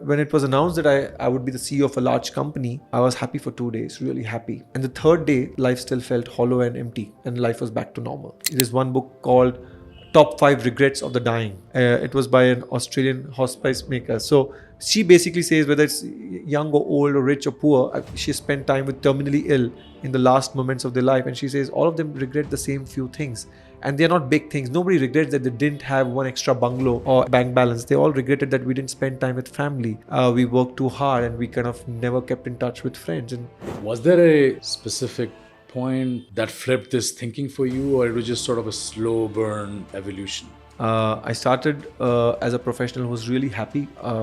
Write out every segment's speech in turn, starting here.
when it was announced that I would be the CEO of a large company, I was happy for 2 days, really happy. And the third day, life still felt hollow and empty, and life was back to normal. There's one book called Top 5 Regrets of the Dying. It was by an Australian hospice maker. So she basically says whether it's young or old or rich or poor, she spent time with terminally ill in the last moments of their life. And she says all of them regret the same few things. And they're not big things. Nobody regrets that they didn't have one extra bungalow or bank balance. They all regretted that we didn't spend time with family. We worked too hard and we kind of never kept in touch with friends. And was there a specific point that flipped this thinking for you, or it was just sort of a slow burn evolution? I started as a professional who was really happy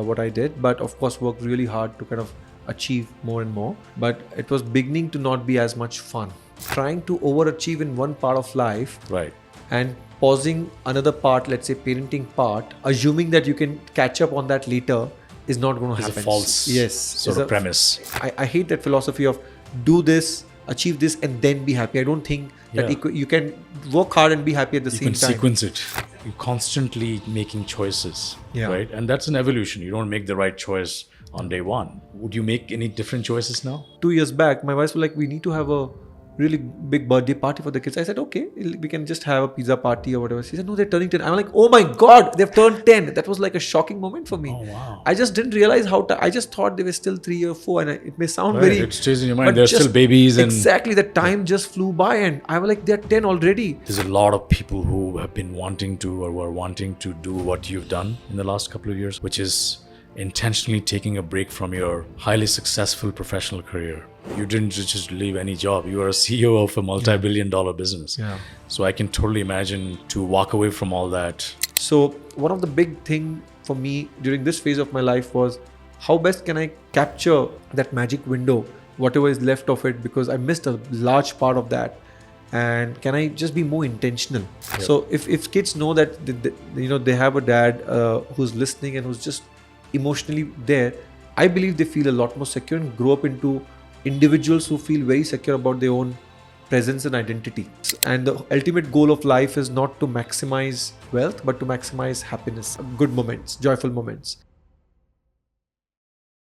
what I did, but of course worked really hard to kind of achieve more and more. But it was beginning to not be as much fun. Trying to overachieve in one part of life, right, and pausing another part, let's say parenting part, assuming that you can catch up on that later, is not going to happen. It's a false sort of premise. I hate that philosophy of do this, achieve this, and then be happy. I don't think that you can work hard and be happy at the same time. You can sequence it. You're constantly making choices, right? And that's an evolution. You don't make the right choice on day one. Would you make any different choices now? 2 years back, my wife was like, we need to have a really big birthday party for the kids. I said, okay, we can just have a pizza party or whatever. She said, no, they're turning 10. I'm like, oh my God, they've turned 10. That was like a shocking moment for me. Oh, wow. I just didn't realize I just thought they were still 3 or 4. And it may sound very... It stays in your mind. They're still babies. Exactly. The time just flew by and I was like, they're 10 already. There's a lot of people who have been wanting to or were wanting to do what you've done in the last couple of years, which is intentionally taking a break from your highly successful professional career. You didn't just leave any job. You are a CEO of a multi-billion-dollar business. Yeah. So I can totally imagine to walk away from all that. So one of the big thing for me during this phase of my life was how best can I capture that magic window, whatever is left of it, because I missed a large part of that. And can I just be more intentional? Yep. So if kids know that they have a dad who's listening and who's just emotionally there, I believe they feel a lot more secure and grow up into individuals who feel very secure about their own presence and identity. And the ultimate goal of life is not to maximize wealth, but to maximize happiness, good moments, joyful moments.